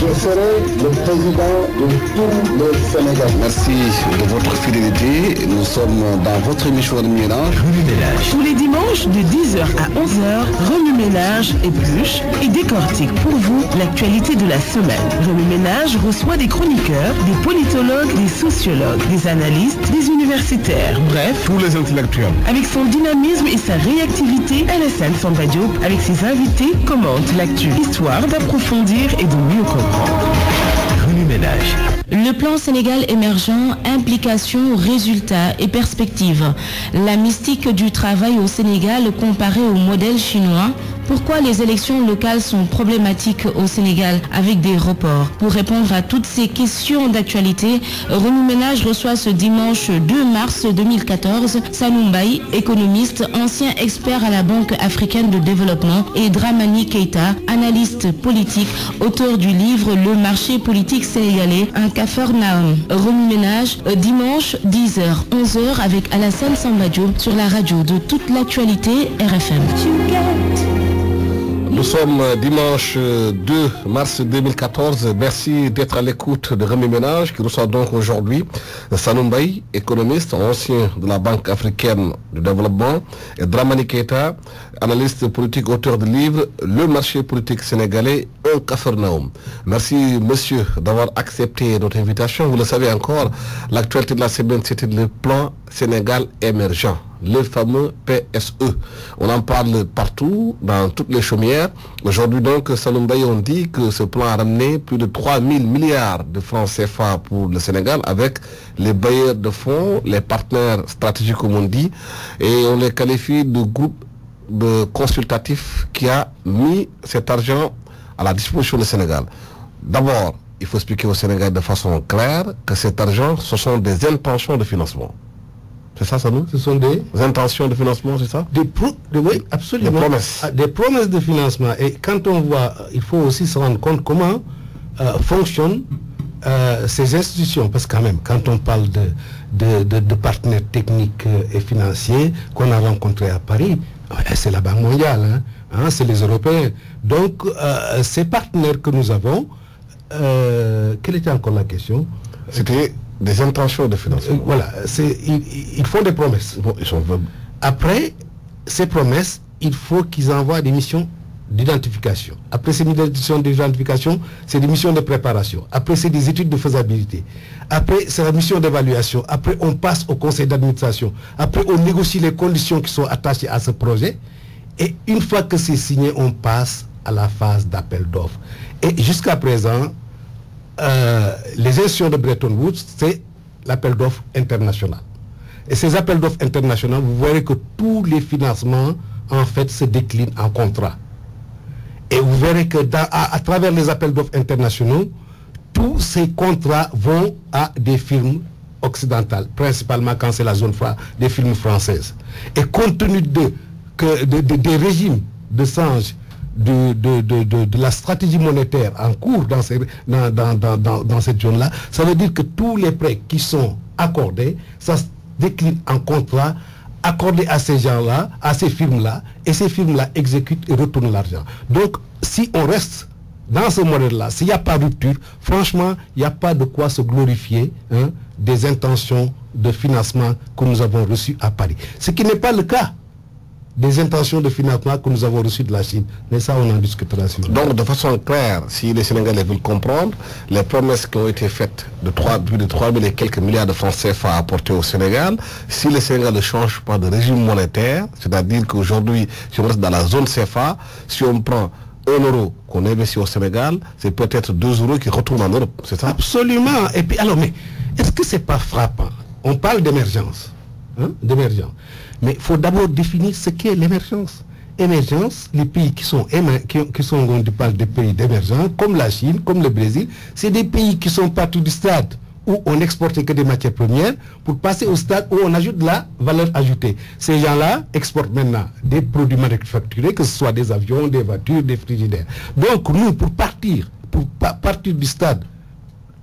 Je serai le président de tous les Sénégalais. Merci de votre fidélité. Nous sommes dans votre émission de ménage. Remue Ménage. Tous les dimanches de 10h à 11h, Remue Ménage épluche et décortique pour vous l'actualité de la semaine. Remue Ménage reçoit des chroniqueurs, des politologues, des sociologues, des analystes, des universitaires, bref, Tous les intellectuels. avec son dynamisme et sa réactivité, Alassane Samba Diop, avec ses invités, commente l'actu, histoire d'approfondir et de mieux comprendre. Remue Ménage. Le plan Sénégal émergent, implications, résultats et perspectives. La mystique du travail au Sénégal comparée au modèle chinois. Pourquoi les élections locales sont problématiques au Sénégal avec des reports? Pour répondre à toutes ces questions d'actualité, Remue Ménage reçoit ce dimanche 2 mars 2014 Sanoum Mbaye, économiste, ancien expert à la Banque africaine de développement, et Dramani Keita, analyste politique, auteur du livre Le marché politique sénégalais, un Capharnaüm. Remue Ménage, dimanche 10h, 11h avec Alassane Samba Diop sur la radio de toute l'actualité RFM. Nous sommes dimanche 2 mars 2014. Merci d'être à l'écoute de Remue Ménage qui reçoit donc aujourd'hui Sanoum Mbaye, économiste, ancien de la Banque africaine de développement, et Dramani Keita, analyste politique, auteur du livre Le marché politique sénégalais, un Capharnaüm. Merci monsieur d'avoir accepté notre invitation. Vous le savez encore, l'actualité de la semaine, c'était le plan Sénégal émergent, le fameux PSE. On en parle partout, dans toutes les chaumières. Aujourd'hui donc, Sanoum Mbaye, on dit que ce plan a ramené plus de 3 000 milliards de francs CFA pour le Sénégal, avec les bailleurs de fonds, les partenaires stratégiques comme on dit, et on les qualifie de groupe consultatif qui a mis cet argent à la disposition du Sénégal. D'abord, il faut expliquer au Sénégal de façon claire que cet argent, ce sont des intentions de financement. C'est ça, Sanoum? Ce sont des intentions de financement, c'est ça? Oui, absolument. Des promesses. Des promesses de financement. Et quand on voit, il faut aussi se rendre compte comment fonctionnent ces institutions. Parce que quand même, quand on parle de partenaires techniques et financiers qu'on a rencontrés à Paris, c'est la Banque mondiale, c'est les Européens. Donc, ces partenaires que nous avons, quelle était encore la question? C'était des intentions de financement. Voilà, ils font des promesses. Bon, Après ces promesses, il faut qu'ils envoient des missions d'identification. Après ces missions d'identification, c'est des missions de préparation. Après, c'est des études de faisabilité. Après, c'est la mission d'évaluation. Après, on passe au conseil d'administration. Après, on négocie les conditions qui sont attachées à ce projet. Et une fois que c'est signé, on passe à la phase d'appel d'offres. Et jusqu'à présent, les institutions de Bretton Woods, c'est l'appel d'offres international. Et ces appels d'offres internationaux, vous verrez que tous les financements, en fait, se déclinent en contrats. Et vous verrez que à travers les appels d'offres internationaux, tous ces contrats vont à des firmes occidentales, principalement quand c'est la zone des firmes françaises. Et compte tenu des régimes de change de la stratégie monétaire en cours dans cette zone-là, ça veut dire que tous les prêts qui sont accordés, ça se décline en contrat accordés à ces gens-là, à ces firmes-là, et ces firmes-là exécutent et retournent l'argent. Donc, si on reste dans ce modèle-là, s'il n'y a pas de rupture, franchement, il n'y a pas de quoi se glorifier des intentions de financement que nous avons reçues à Paris. Ce qui n'est pas le cas des intentions de financement que nous avons reçues de la Chine. Mais ça, on en discutera. Donc, de façon claire, si les Sénégalais veulent comprendre, les promesses qui ont été faites de plus de 3 000 et quelques milliards de francs CFA apportés au Sénégal, si le Sénégal ne change pas de régime monétaire, c'est-à-dire qu'aujourd'hui, si on reste dans la zone CFA, si on prend 1 euro qu'on investit au Sénégal, c'est peut-être 2 euros qui retournent en Europe, c'est ça? Absolument. Et puis, alors, mais est-ce que c'est pas frappant? On parle d'émergence. D'émergence. Mais il faut d'abord définir ce qu'est l'émergence. Émergence, les pays qui sont on parle des pays d'émergence, comme la Chine, comme le Brésil, c'est des pays qui sont partis du stade où on n'exportait que des matières premières pour passer au stade où on ajoute de la valeur ajoutée. Ces gens-là exportent maintenant des produits manufacturés, que ce soit des avions, des voitures, des frigidaires. Donc nous, pour partir du stade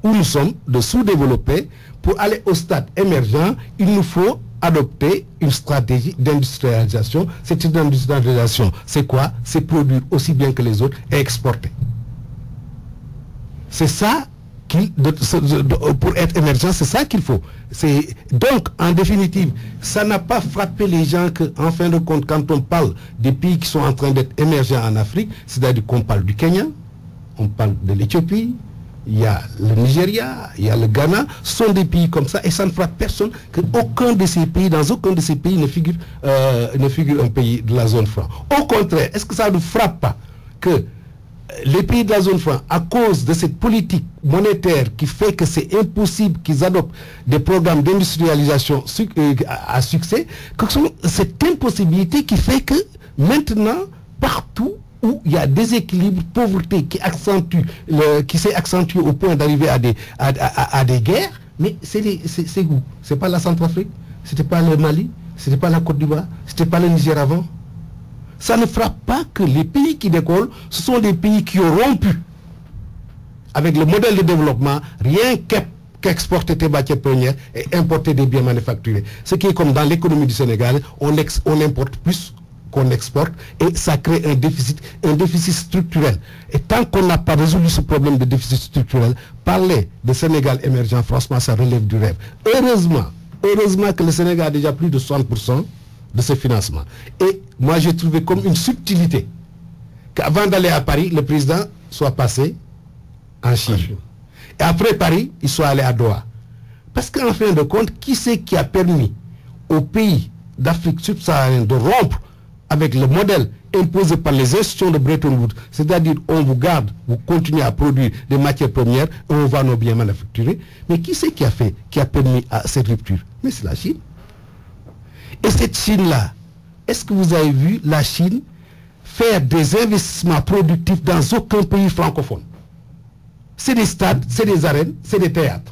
où nous sommes, de sous-développés, pour aller au stade émergent, il nous faut adopter une stratégie d'industrialisation. Cette industrialisation, c'est quoi? C'est produire aussi bien que les autres et exporter. C'est ça pour être émergent, c'est ça qu'il faut. Donc, en définitive, ça n'a pas frappé les gens qu'en fin de compte, quand on parle des pays qui sont en train d'être émergents en Afrique, c'est-à-dire qu'on parle du Kenya, on parle de l'Éthiopie, il y a le Nigeria, il y a le Ghana, ce sont des pays comme ça, et ça ne frappe personne qu'aucun de ces pays, dans aucun de ces pays ne figure un pays de la zone franc. Au contraire, est-ce que ça ne frappe pas que les pays de la zone franc, à cause de cette politique monétaire qui fait que c'est impossible qu'ils adoptent des programmes d'industrialisation à succès, que cette impossibilité qui fait que maintenant, partout où il y a déséquilibre, pauvreté qui s'est accentué au point d'arriver à des guerres, mais c'est où? C'est pas la Centrafrique, c'était pas le Mali, c'était pas la Côte d'Ivoire, c'était pas le Niger avant. Ça ne frappe pas que les pays qui décollent, ce sont des pays qui ont rompu avec le modèle de développement, rien qu'exporter des matières premières et importer des biens manufacturés. Ce qui est comme dans l'économie du Sénégal, on importe plus qu'on exporte et ça crée un déficit structurel. Et tant qu'on n'a pas résolu ce problème de déficit structurel, parler de Sénégal émergent, franchement, ça relève du rêve. Heureusement que le Sénégal a déjà plus de 60% de ce financement. Et moi, j'ai trouvé comme une subtilité qu'avant d'aller à Paris, le président soit passé en Chine. Et après Paris, il soit allé à Doha. Parce qu'en fin de compte, qui c'est qui a permis aux pays d'Afrique subsaharienne de rompre avec le modèle imposé par les institutions de Bretton Woods, c'est-à-dire on vous garde, vous continuez à produire des matières premières et on vend nos biens manufacturés. Mais qui c'est qui a permis à cette rupture? Mais c'est la Chine. Et cette Chine-là, est-ce que vous avez vu la Chine faire des investissements productifs dans aucun pays francophone? C'est des stades, c'est des arènes, c'est des théâtres.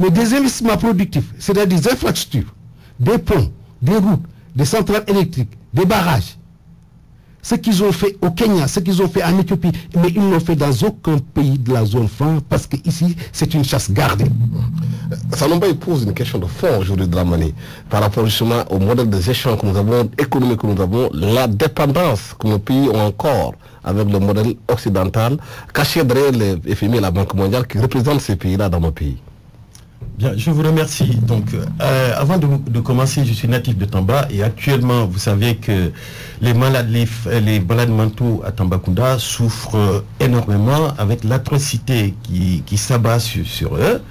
Mais des investissements productifs, c'est-à-dire des infrastructures, des ponts, des routes, des centrales électriques, des barrages. Ce qu'ils ont fait au Kenya, ce qu'ils ont fait en Éthiopie, mais ils ne l'ont fait dans aucun pays de la zone franc parce qu'ici, c'est une chasse gardée. Sanoumbaye pose une question de fond aujourd'hui, Dramani, par rapport justement au modèle de gestion que nous avons, économique que nous avons, la dépendance que nos pays ont encore avec le modèle occidental, caché derrière les FMI et la Banque mondiale qui représentent ces pays-là dans nos pays. Bien, je vous remercie. Donc, avant de commencer, je suis natif de Tamba et actuellement, vous savez que les malades mentaux à Tambacounda souffrent énormément avec l'atrocité qui s'abat sur eux.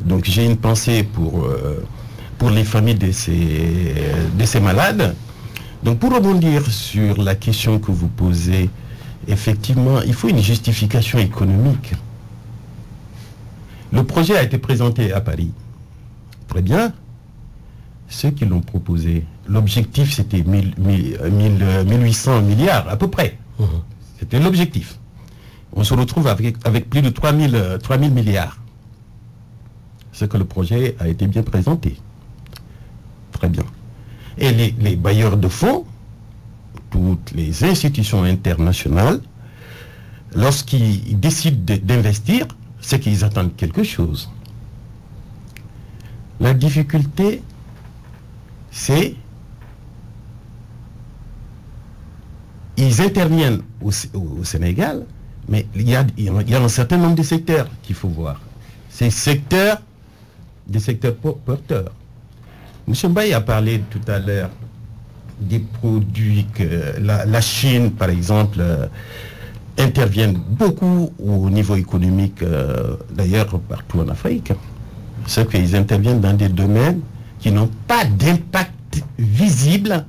Donc, j'ai une pensée pour les familles de ces malades. Donc, pour rebondir sur la question que vous posez, effectivement, il faut une justification économique. Le projet a été présenté à Paris. Très bien. Ceux qui l'ont proposé, l'objectif c'était 1800 milliards à peu près. C'était l'objectif. On se retrouve avec plus de 3000 milliards. C'est que le projet a été bien présenté. Très bien. Et les bailleurs de fonds, toutes les institutions internationales, lorsqu'ils décident d'investir, c'est qu'ils attendent quelque chose. La difficulté, c'est ils interviennent au Sénégal, mais il y a un certain nombre de secteurs qu'il faut voir. Ces secteurs, des secteurs porteurs. M. Mbaye a parlé tout à l'heure des produits que la Chine, par exemple, interviennent beaucoup au niveau économique, d'ailleurs partout en Afrique. C'est qu'ils interviennent dans des domaines qui n'ont pas d'impact visible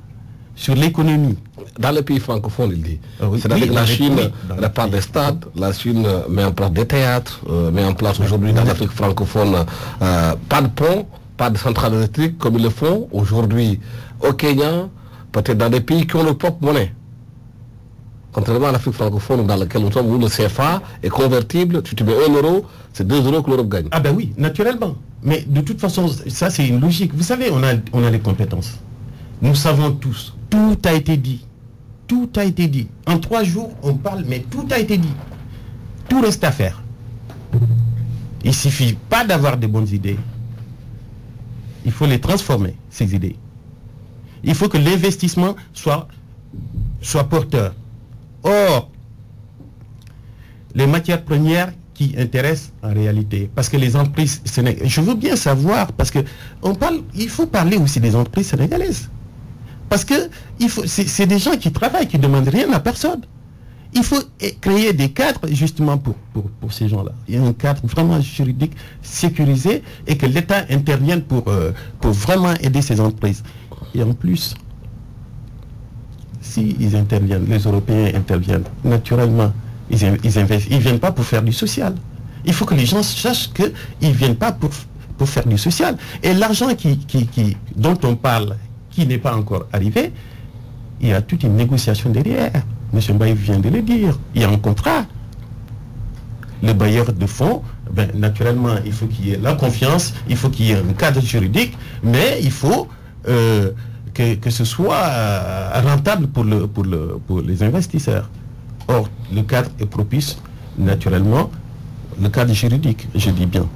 sur l'économie. Dans les pays francophones, il dit. Oui, c'est-à-dire que la Chine répare des stades, la Chine met en place des théâtres, met en place aujourd'hui dans l'Afrique francophone pas de pont, pas de centrale électrique comme ils le font aujourd'hui au Kenya, peut-être dans des pays qui ont leur propre monnaie. Contrairement à l'Afrique francophone dans laquelle nous sommes, où le CFA est convertible, tu mets 1 euro, c'est 2 euros que l'Europe gagne. Ah ben oui, naturellement. Mais de toute façon, ça c'est une logique. Vous savez, on a les compétences. Nous savons tous. Tout a été dit. Tout a été dit. En 3 jours, on parle, mais tout a été dit. Tout reste à faire. Il ne suffit pas d'avoir de bonnes idées. Il faut les transformer, ces idées. Il faut que l'investissement soit porteur. Or, les matières premières qui intéresse en réalité. Parce que les entreprises sénégalaises, je veux bien savoir, parce que il faut parler aussi des entreprises sénégalaises. Parce que c'est des gens qui travaillent, qui ne demandent rien à personne. Il faut créer des cadres justement pour ces gens-là. Il y a un cadre vraiment juridique sécurisé et que l'État intervienne pour vraiment aider ces entreprises. Et en plus, s'ils interviennent, les Européens interviennent, naturellement, ils ne viennent pas pour faire du social. Il faut que les gens sachent qu'ils ne viennent pas pour faire du social. Et l'argent dont on parle, qui n'est pas encore arrivé, il y a toute une négociation derrière. M. Mbaye vient de le dire. Il y a un contrat. Le bailleur de fonds, naturellement, il faut qu'il y ait la confiance, il faut qu'il y ait un cadre juridique, mais il faut que ce soit rentable pour les investisseurs. Or, le cadre est propice, naturellement, le cadre juridique, je dis bien.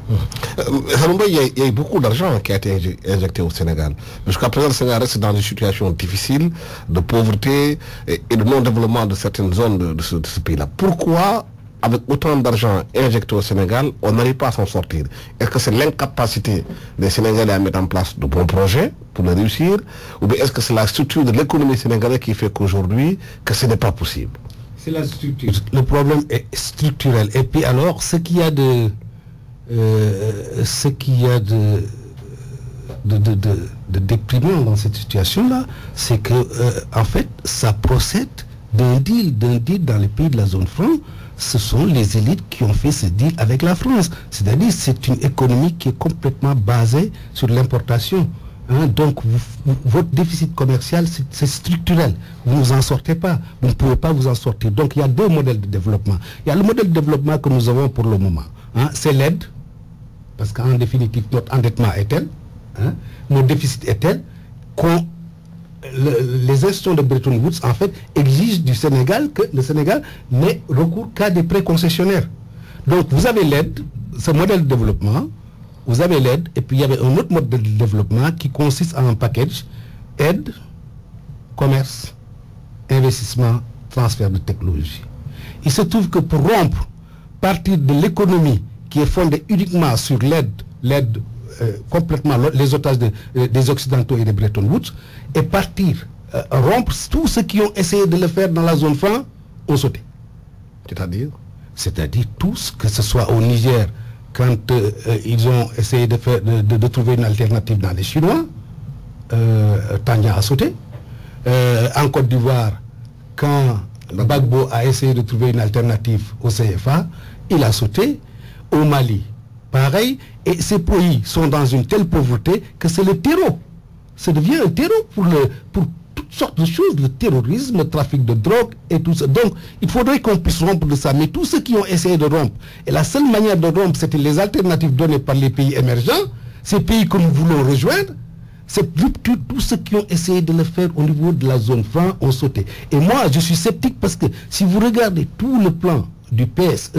Il y a eu beaucoup d'argent qui a été injecté au Sénégal. Jusqu'à présent, le Sénégal reste dans une situation difficile de pauvreté et de non-développement de certaines zones de ce pays-là. Pourquoi, avec autant d'argent injecté au Sénégal, on n'arrive pas à s'en sortir? Est-ce que c'est l'incapacité des Sénégalais à mettre en place de bons projets pour le réussir? Ou bien est-ce que c'est la structure de l'économie sénégalaise qui fait qu'aujourd'hui, que ce n'est pas possible? C'est la structure. Le problème est structurel. Et puis alors, ce qu'il y a de déprimant dans cette situation-là, c'est que en fait, ça procède d'un deal dans les pays de la zone franc. Ce sont les élites qui ont fait ce deal avec la France. C'est-à-dire, c'est une économie qui est complètement basée sur l'importation. Donc, votre déficit commercial, c'est structurel. Vous ne vous en sortez pas. Vous ne pouvez pas vous en sortir. Donc, il y a deux modèles de développement. Il y a le modèle de développement que nous avons pour le moment. C'est l'aide, parce qu'en définitive, notre endettement est tel, notre déficit est tel, les institutions de Bretton Woods, en fait, exigent du Sénégal que le Sénégal n'ait recours qu'à des prêts concessionnaires. Donc, vous avez l'aide, ce modèle de développement. Vous avez l'aide, et puis il y avait un autre mode de développement qui consiste en un package, aide, commerce, investissement, transfert de technologie. Il se trouve que pour rompre, partir de l'économie qui est fondée uniquement sur l'aide complètement, les otages des Occidentaux et des Bretton Woods, et partir, rompre, tous ceux qui ont essayé de le faire dans la zone franc ont sauté. C'est-à-dire tous, que ce soit au Niger, quand ils ont essayé de trouver une alternative dans les Chinois, Tania a sauté. En Côte d'Ivoire, quand Gbagbo a essayé de trouver une alternative au CFA, il a sauté. Au Mali, pareil. Et ces pays sont dans une telle pauvreté que c'est le terreau. Ça devient un terreau pour toutes sortes de choses, le terrorisme, le trafic de drogue et tout ça. Donc, il faudrait qu'on puisse rompre de ça. Mais tous ceux qui ont essayé de rompre, et la seule manière de rompre, c'était les alternatives données par les pays émergents, ces pays que nous voulons rejoindre, c'est tous ceux qui ont essayé de le faire au niveau de la zone franc ont sauté. Et moi, je suis sceptique parce que si vous regardez tout le plan du PSE,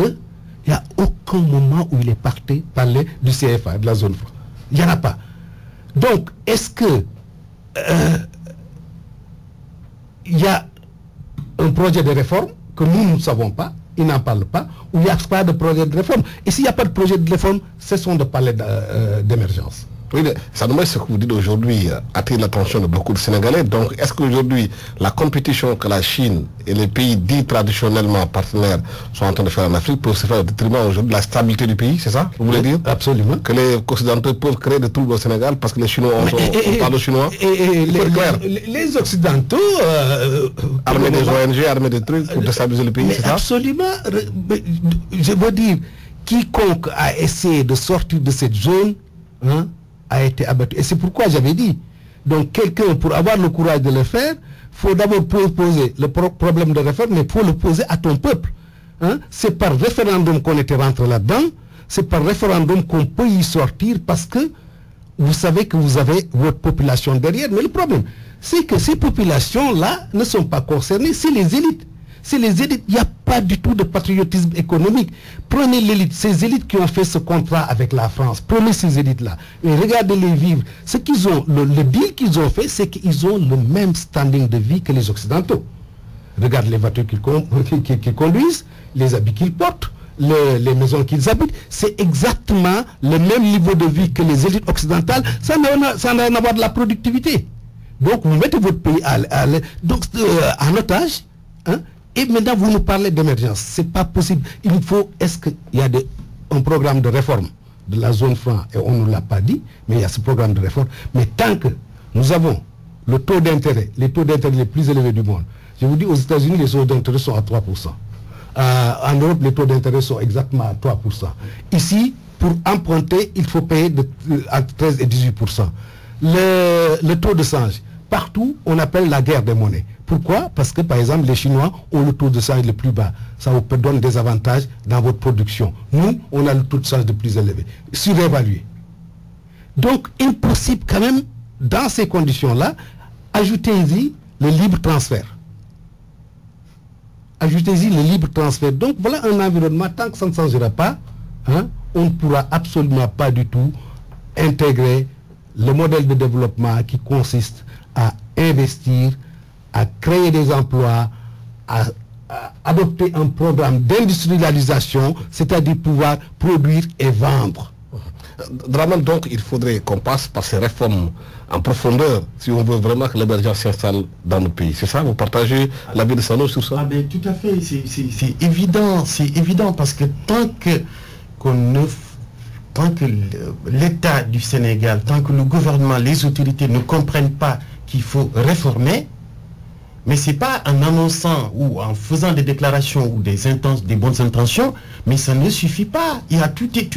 il n'y a aucun moment où il est parlé du CFA, de la zone franc. Il n'y en a pas. Donc, est-ce que il y a un projet de réforme que nous ne savons pas, ils n'en parlent pas, ou il n'y a pas de projet de réforme? Et s'il n'y a pas de projet de réforme, cessons de parler d'émergence. Oui, ça demande ce que vous dites aujourd'hui attire l'attention de beaucoup de Sénégalais. Donc, est-ce qu'aujourd'hui, la compétition que la Chine et les pays dits traditionnellement partenaires sont en train de faire en Afrique peut se faire au détriment aujourd'hui de la stabilité du pays, c'est ça? Vous voulez dire? Absolument. Que les Occidentaux peuvent créer des troubles au Sénégal parce que les Chinois on parle chinois? Les Occidentaux... armés des ONG, armés des trucs pour déstabiliser le pays, c'est ça? Absolument. Je veux dire, quiconque a essayé de sortir de cette zone, a été abattu. Et c'est pourquoi j'avais dit, donc quelqu'un, pour avoir le courage de le faire, il faut d'abord poser le problème de réforme, mais il faut le poser à ton peuple. C'est par référendum qu'on était rentré là-dedans, c'est par référendum qu'on peut y sortir parce que vous savez que vous avez votre population derrière. Mais le problème, c'est que ces populations-là ne sont pas concernées, c'est les élites. C'est les élites, il n'y a pas du tout de patriotisme économique. Prenez l'élite, ces élites qui ont fait ce contrat avec la France, prenez ces élites-là et regardez-les vivre. Ce qu'ils ont, le deal qu'ils ont fait, c'est qu'ils ont le même standing de vie que les Occidentaux. Regarde les voitures qu'ils conduisent, les habits qu'ils portent, les maisons qu'ils habitent, c'est exactement le même niveau de vie que les élites occidentales, ça n'a rien à voir de la productivité. Donc vous mettez votre pays en otage, hein, et maintenant vous nous parlez d'émergence. C'est pas possible. Il faut, est-ce qu'il y a un programme de réforme de la zone franc, et on ne l'a pas dit, mais il y a ce programme de réforme. Mais tant que nous avons le taux d'intérêt, les taux d'intérêt les plus élevés du monde, je vous dis, aux États-Unis, les taux d'intérêt sont à 3%. En Europe, les taux d'intérêt sont exactement à 3%. Ici, pour emprunter, il faut payer entre 13 et 18%. Le taux de change, partout, on appelle la guerre des monnaies. Pourquoi? Parce que, par exemple, les Chinois ont le taux de change le plus bas. Ça vous donne des avantages dans votre production. Nous, on a le taux de change le plus élevé, surévalué. Donc, impossible quand même, dans ces conditions-là, ajoutez-y le libre transfert. Ajoutez-y le libre transfert. Donc, voilà un environnement, tant que ça ne changera pas, hein, on ne pourra absolument pas du tout intégrer le modèle de développement qui consiste à investir, à créer des emplois, à adopter un programme d'industrialisation, c'est-à-dire pouvoir produire et vendre. Dramane, donc, il faudrait qu'on passe par ces réformes en profondeur si on veut vraiment que l'émergence s'installe dans nos pays. C'est ça? Vous partagez l'avis de Sano sur ça? Ah ben, tout à fait, c'est évident parce que tant que l'État du Sénégal, tant que le gouvernement, les autorités ne comprennent pas qu'il faut réformer, mais ce n'est pas en annonçant ou en faisant des déclarations ou des bonnes intentions, mais ça ne suffit pas. Il y a tout est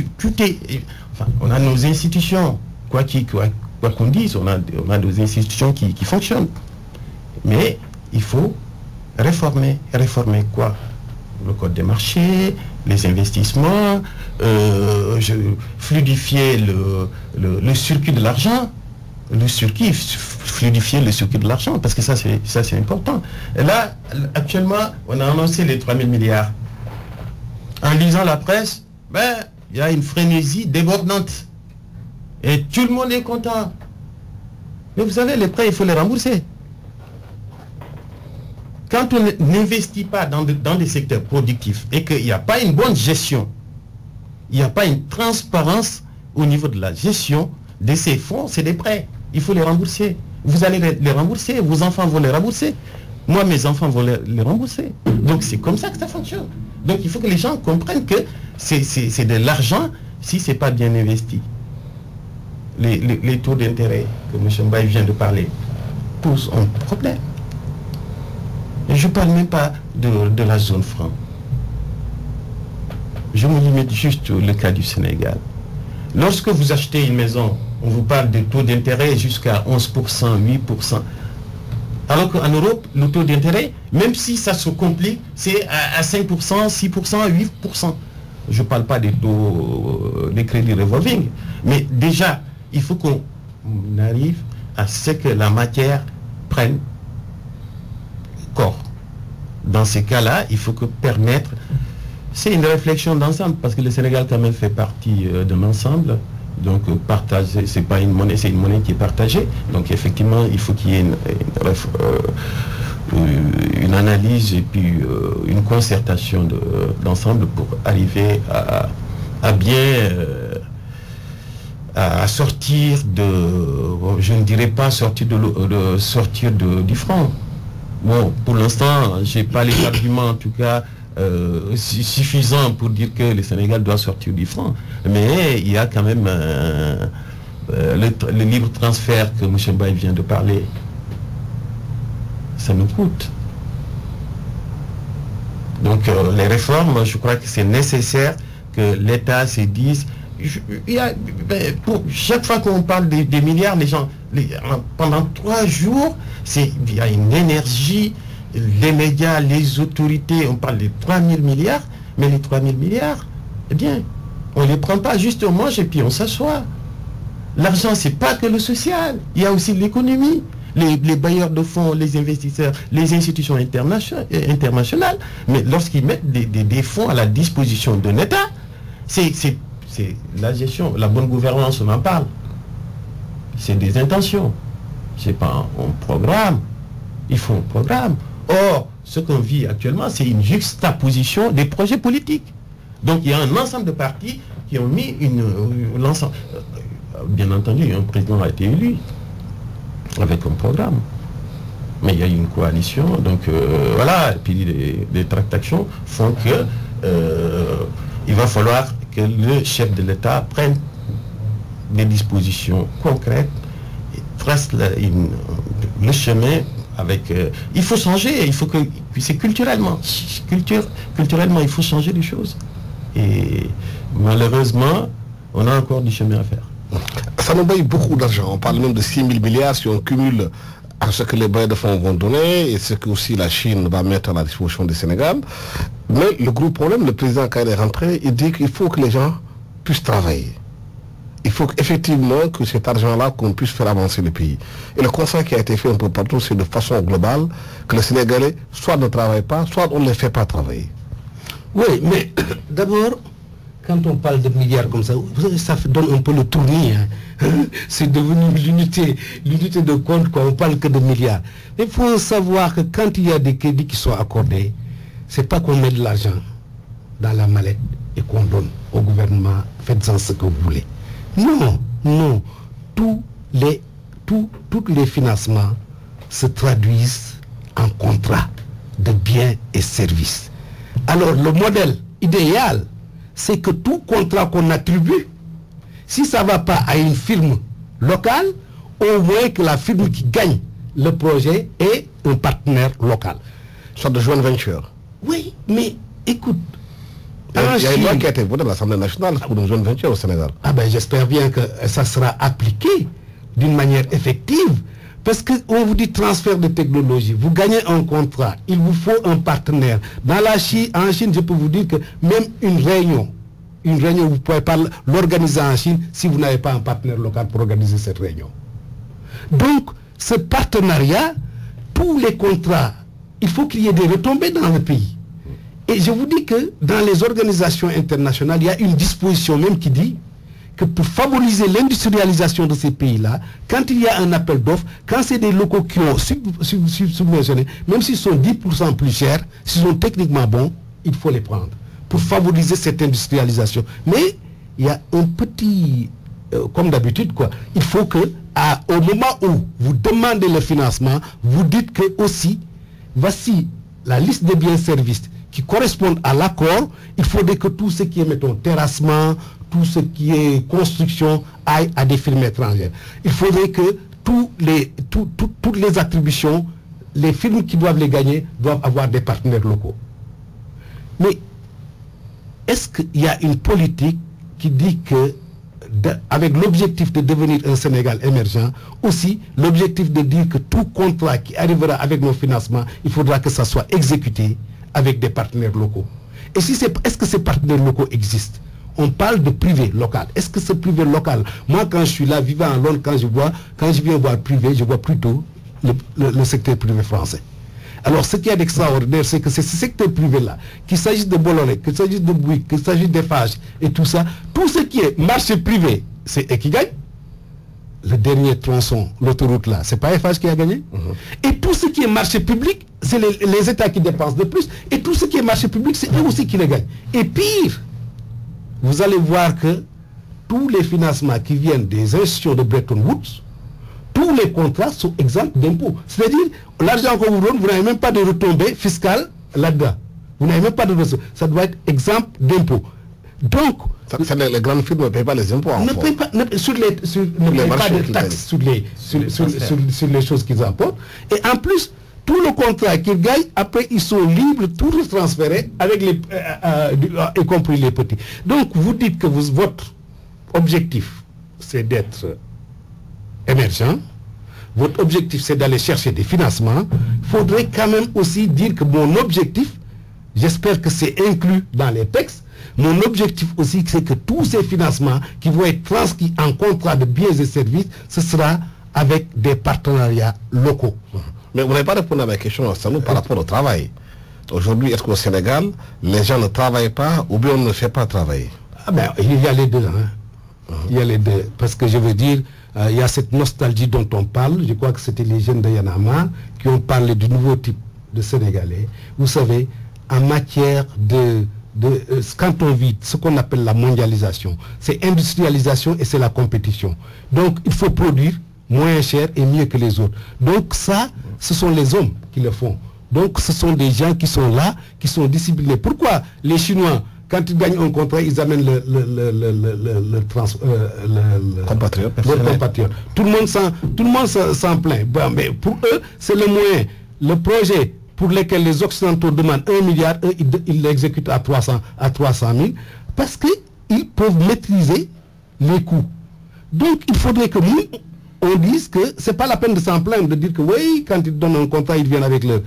enfin, on a nos institutions, quoi qu'on dise, on a nos institutions qui fonctionnent. Mais il faut réformer. Réformer quoi? Le code des marchés, les investissements, fluidifier le circuit de l'argent. Fluidifier le circuit de l'argent, parce que ça c'est important. Et là, actuellement, on a annoncé les 3 000 milliards. En lisant la presse, ben, il y a une frénésie débordante. Et tout le monde est content. Mais vous savez, les prêts, il faut les rembourser. Quand on n'investit pas dans des secteurs productifs et qu'il n'y a pas une bonne gestion, il n'y a pas une transparence au niveau de la gestion de ces fonds, c'est des prêts. Il faut les rembourser. Vous allez les rembourser, vos enfants vont les rembourser. Moi, mes enfants vont les rembourser. Donc, c'est comme ça que ça fonctionne. Donc, il faut que les gens comprennent que c'est de l'argent si ce n'est pas bien investi. Les taux d'intérêt que M. Mbaye vient de parler posent un problème. Et je ne parle même pas de la zone franc. Je me limite juste le cas du Sénégal. Lorsque vous achetez une maison, on vous parle de taux d'intérêt jusqu'à 11%, 8%. Alors qu'en Europe, le taux d'intérêt, même si ça se complique, c'est à 5%, 6%, 8%. Je ne parle pas des taux des crédits revolving. Mais déjà, il faut qu'on arrive à ce que la matière prenne corps. Dans ces cas-là, il faut que permettre... C'est une réflexion d'ensemble, parce que le Sénégal quand même fait partie d'un ensemble. Donc partager, c'est pas une monnaie, c'est une monnaie qui est partagée. Donc effectivement, il faut qu'il y ait une analyse et puis une concertation d'ensemble pour arriver à bien à sortir de, je ne dirais pas sortir du franc. Bon, pour l'instant, j'ai pas les arguments en tout cas suffisant pour dire que le Sénégal doit sortir du franc, mais il y a quand même le libre transfert que M. Mbaye vient de parler, ça nous coûte. Donc les réformes, je crois que c'est nécessaire que l'État se dise, chaque fois qu'on parle des milliards, les gens, pendant 3 jours, il y a une énergie. Les médias, les autorités, on parle de 3 000 milliards, mais les 3 000 milliards, eh bien, on ne les prend pas juste au mange et puis on s'assoit. L'argent, ce n'est pas que le social, il y a aussi l'économie. Les bailleurs de fonds, les investisseurs, les institutions internationales, mais lorsqu'ils mettent des fonds à la disposition d'un État, c'est la gestion, la bonne gouvernance, on en parle. C'est des intentions. Ce n'est pas un programme. Il faut un programme. Or, ce qu'on vit actuellement, c'est une juxtaposition des projets politiques. Donc il y a un ensemble de partis qui ont mis l'ensemble. Bien entendu, un président a été élu avec un programme. Mais il y a eu une coalition, donc voilà, et puis les tractations font que il va falloir que le chef de l'État prenne des dispositions concrètes et trace le chemin avec... il faut changer, il faut que... C'est culturellement, il faut changer les choses. Et malheureusement, on a encore du chemin à faire. Ça nous paye beaucoup d'argent, on parle même de 6 000 milliards si on cumule à ce que les bailleurs de fonds vont donner et ce que aussi la Chine va mettre à la disposition du Sénégal. Mais le gros problème, le président quand il est rentré, il dit qu'il faut que les gens puissent travailler. Il faut effectivement que cet argent-là, qu'on puisse faire avancer le pays. Et le constat qui a été fait un peu partout, c'est de façon globale que les Sénégalais soit ne travaillent pas, soit on ne les fait pas travailler. Oui, mais d'abord, quand on parle de milliards comme ça, vous savez, ça donne un peu le tournis. Hein. C'est devenu l'unité de compte, quoi. On parle que de milliards. Mais il faut savoir que quand il y a des crédits qui sont accordés, c'est pas qu'on met de l'argent dans la mallette et qu'on donne au gouvernement, faites-en ce que vous voulez. Non, non. Tous les financements se traduisent en contrat de biens et services. Alors le modèle idéal, c'est que tout contrat qu'on attribue, si ça ne va pas à une firme locale, au moins que la firme qui gagne le projet est un partenaire local. Soit de joint venture. Oui, mais écoute, il y a une loi qui a été votée à l'Assemblée nationale pour une joint venture au Sénégal. Ah ben j'espère bien que ça sera appliqué d'une manière effective. Parce qu'on vous dit transfert de technologie, vous gagnez un contrat, il vous faut un partenaire. Dans la Chine, en Chine, je peux vous dire que même une réunion, vous ne pouvez pas l'organiser en Chine si vous n'avez pas un partenaire local pour organiser cette réunion. Donc, ce partenariat, tous les contrats, il faut qu'il y ait des retombées dans le pays. Et je vous dis que dans les organisations internationales, il y a une disposition même qui dit que pour favoriser l'industrialisation de ces pays-là, quand il y a un appel d'offres, quand c'est des locaux qui ont subventionné, même s'ils sont 10% plus chers, s'ils sont techniquement bons, il faut les prendre pour favoriser cette industrialisation. Mais il y a un petit, comme d'habitude, quoi. Il faut que, au moment où vous demandez le financement, vous dites que aussi, voici la liste des biens et services qui correspondent à l'accord. Il faudrait que tout ce qui est, mettons, terrassement, tout ce qui est construction aille à des firmes étrangères. Il faudrait que toutes les attributions, les firmes qui doivent les gagner, doivent avoir des partenaires locaux. Mais est-ce qu'il y a une politique qui dit que, avec l'objectif de devenir un Sénégal émergent, aussi l'objectif de dire que tout contrat qui arrivera avec nos financements, il faudra que ça soit exécuté avec des partenaires locaux. Et si est-ce que ces partenaires locaux existent? On parle de privé local. Est-ce que ce privé local, moi quand je suis là, vivant en Londres, quand je viens voir privé, je vois plutôt le secteur privé français. Alors ce qui est extraordinaire, c'est que c'est ce secteur privé-là, qu'il s'agisse de Bolloré, qu'il s'agisse de Bouygues, qu'il s'agisse d'Eiffage et tout ça, tout ce qui est marché privé, c'est eux qui gagnent. Le dernier tronçon, l'autoroute là, c'est pas Eiffage qui a gagné. Et tout ce qui est marché public, c'est les États qui dépensent de plus. Et tout ce qui est marché public, c'est eux aussi qui les gagnent. Et pire, vous allez voir que tous les financements qui viennent des institutions de Bretton Woods, tous les contrats sont exempts d'impôts. C'est-à-dire, l'argent qu'on vous donne, vous n'avez même pas de retombées fiscales là-dedans. Vous n'avez même pas de retombées. Ça doit être exempt d'impôts. Donc, les grandes firmes ne payent pas les impôts. Ne payent pas de taxes sur les choses qu'ils apportent. Et en plus, tout le contrat qu'ils gagnent, après ils sont libres de tout transférer avec y compris les petits. Donc vous dites que votre objectif, c'est d'être émergent. Votre objectif, c'est d'aller chercher des financements. Il faudrait quand même aussi dire que mon objectif, j'espère que c'est inclus dans les textes, mon objectif aussi, c'est que tous ces financements qui vont être transcrits en contrat de biens et services, ce sera avec des partenariats locaux. Mais vous n'avez pas répondu à ma question, Sanou, par rapport au travail. Aujourd'hui, est-ce qu'au Sénégal, les gens ne travaillent pas ou bien on ne fait pas travailler? Ah ben, il y a les deux. Hein. Il y a les deux. Parce que je veux dire, il y a cette nostalgie dont on parle. Je crois que c'était les jeunes de Y'en a marre qui ont parlé du nouveau type de Sénégalais. Vous savez, en matière quand on vit ce qu'on appelle la mondialisation, c'est industrialisation et c'est la compétition. Donc il faut produire moins cher et mieux que les autres. Donc ça, ce sont les hommes qui le font. Donc ce sont des gens qui sont là, qui sont disciplinés. Pourquoi les Chinois, quand ils gagnent un contrat, ils amènent leur compatriote. Tout le monde s'en plaint. Bon, mais pour eux, c'est le moyen. Le projet pour lequel les Occidentaux demandent 1 milliard, eux, ils l'exécutent à 300 000, parce qu'ils peuvent maîtriser les coûts. Donc il faudrait que nous, on dise que c'est pas la peine de s'en plaindre, de dire que oui, quand ils donnent un contrat, ils viennent avec le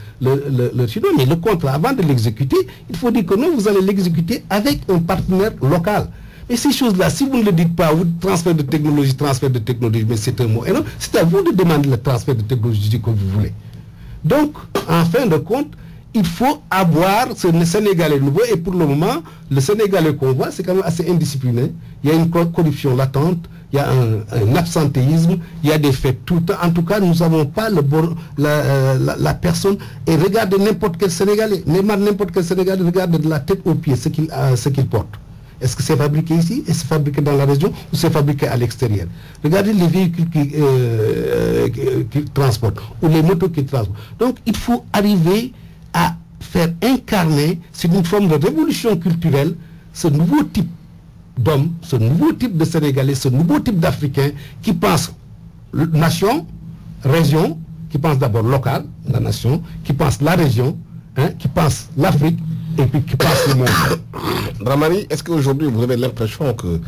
Chinois, mais le contrat, avant de l'exécuter, il faut dire que non, vous allez l'exécuter avec un partenaire local. Et ces choses-là, si vous ne le dites pas, vous transfert de technologie, mais c'est un mot énorme, c'est à vous de demander le transfert de technologie que vous voulez. Donc, en fin de compte, il faut avoir ce Sénégalais nouveau, et pour le moment, le Sénégalais qu'on voit, c'est quand même assez indiscipliné. Il y a une corruption latente, il y a un absentéisme, il y a des faits tout le temps. En tout cas, nous n'avons pas la personne. Et regardez n'importe quel Sénégalais, regarde de la tête aux pieds ce qu'il porte. Est-ce que c'est fabriqué ici? Est-ce que c'est fabriqué dans la région ou c'est fabriqué à l'extérieur? Regardez les véhicules qui transportent ou les motos qui transportent. Donc, il faut arriver à faire incarner, c'est une forme de révolution culturelle, ce nouveau type d'hommes, ce nouveau type de Sénégalais, ce nouveau type d'Africains qui pensent nation, région, qui pensent d'abord local, la nation, qui pensent la région, qui pensent l'Afrique, et puis qui pensent le monde. Dramani, est-ce qu'aujourd'hui vous avez l'impression que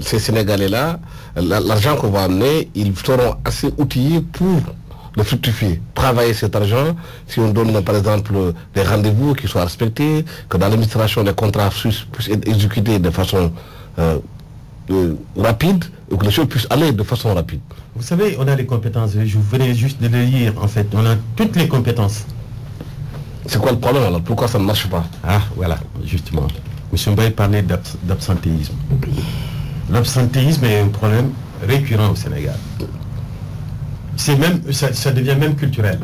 ces Sénégalais-là, l'argent qu'on va amener, ils seront assez outillés pour le fructifier, travailler cet argent, si on donne par exemple des rendez-vous qui soient respectés, que dans l'administration les contrats puissent être exécutés de façon rapide, et que les choses puissent aller de façon rapide. Vous savez, on a les compétences, je venais juste de le lire, en fait, on a toutes les compétences. C'est quoi le problème alors? Pourquoi ça ne marche pas? Ah, voilà, justement. M. Mbaye parlait d'absentéisme. L'absentéisme est un problème récurrent au Sénégal. C'est même, ça devient même culturel.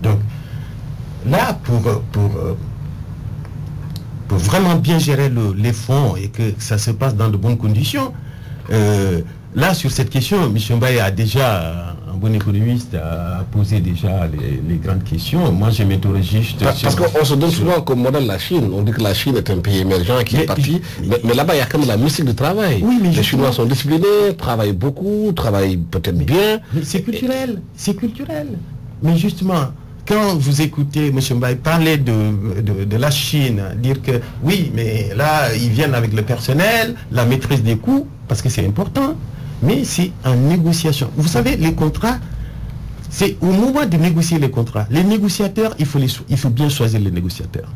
Donc, là, pour vraiment bien gérer les fonds et que ça se passe dans de bonnes conditions, là, sur cette question, M. Mbaye a déjà, un bon économiste, a posé déjà les grandes questions. Moi, je m'interroge juste... Parce qu'on se donne souvent comme modèle la Chine. On dit que la Chine est un pays émergent qui est parti. Mais là-bas, il y a quand même la mystique du travail. Oui, mais les Chinois sont disciplinés, travaillent beaucoup, travaillent peut-être bien. Mais c'est culturel, c'est culturel. Mais justement, quand vous écoutez M. Mbaye parler de la Chine, dire que oui, mais là, ils viennent avec le personnel, la maîtrise des coûts, parce que c'est important. Mais c'est en négociation. Vous savez, les contrats, c'est au moment de négocier les contrats. Les négociateurs, il faut bien choisir les négociateurs.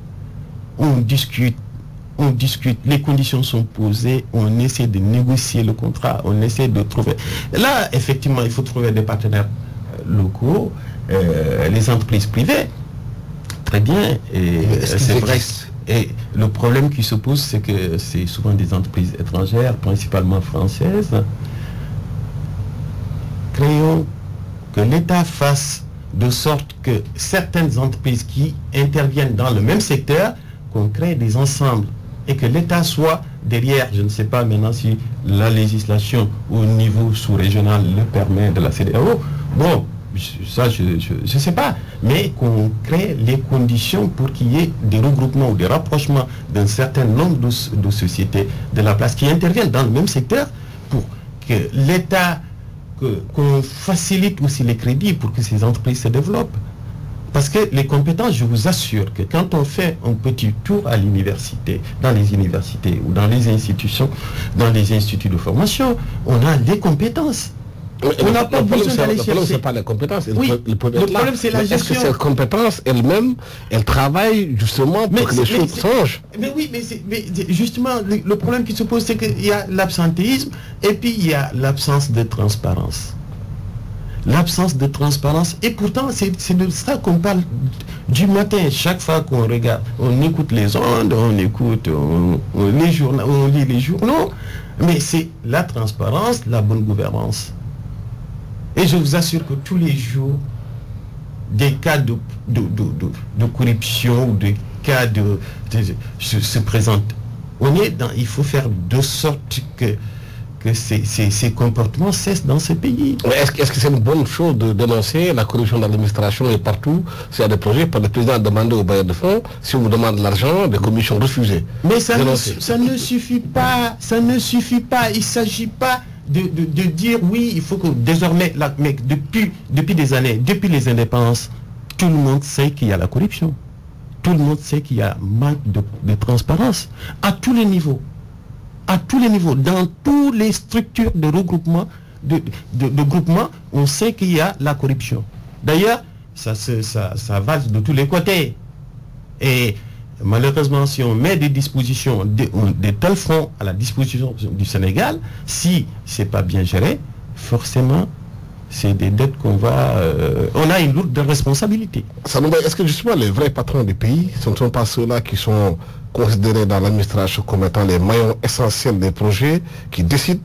On discute, les conditions sont posées, on essaie de négocier le contrat, on essaie de trouver... Là, effectivement, il faut trouver des partenaires locaux, les entreprises privées. Très bien, et c'est vrai. Et le problème qui se pose, c'est que c'est souvent des entreprises étrangères, principalement françaises. Créons que l'État fasse de sorte que certaines entreprises qui interviennent dans le même secteur, qu'on crée des ensembles et que l'État soit derrière. Je ne sais pas maintenant si la législation au niveau sous-régional le permet de la CEDEAO. Bon, ça je ne sais pas, mais qu'on crée les conditions pour qu'il y ait des regroupements ou des rapprochements d'un certain nombre de sociétés de la place qui interviennent dans le même secteur pour que l'État, qu'on facilite aussi les crédits pour que ces entreprises se développent. Parce que les compétences, je vous assure que quand on fait un petit tour à l'université, dans les universités ou dans les institutions, dans les instituts de formation, on a des compétences. On n'a pas besoin d'aller chercher. Le problème, ce n'est pas les compétences. Oui, le problème, c'est la gestion. Est-ce que ces compétences elles-mêmes, elles travaillent justement pour que les choses changent? Mais oui, mais justement, le problème qui se pose, c'est qu'il y a l'absentéisme et puis il y a l'absence de transparence. L'absence de transparence. Et pourtant, c'est de ça qu'on parle du matin. Chaque fois qu'on regarde, on écoute les ondes, on écoute les journaux, on lit les journaux. Mais c'est la transparence, la bonne gouvernance. Et je vous assure que tous les jours, des cas de corruption ou de cas se présentent, il faut faire de sorte que ces comportements cessent dans ce pays. Est-ce que c'est une bonne chose de dénoncer la corruption de l'administration et partout? S'il y a des projets, par le président a demandé aux bailleurs de fonds, si on vous demande de l'argent, des commissions refusées. Mais ça ne suffit pas, ça ne suffit pas. Il ne s'agit pas de dire oui, il faut que désormais, mais depuis des années, depuis les indépendances, tout le monde sait qu'il y a la corruption. Tout le monde sait qu'il y a manque de transparence à tous les niveaux. À tous les niveaux, dans toutes les structures de regroupement, de groupement, on sait qu'il y a la corruption. D'ailleurs, ça valse de tous les côtés. Et malheureusement, si on met des dispositions, des tels fonds à la disposition du Sénégal, si ce n'est pas bien géré, forcément, c'est des dettes qu'on va... on a une lourde responsabilité. Est-ce que justement les vrais patrons des pays, ce ne sont pas ceux-là qui sont considérés dans l'administration comme étant les maillons essentiels des projets, qui décident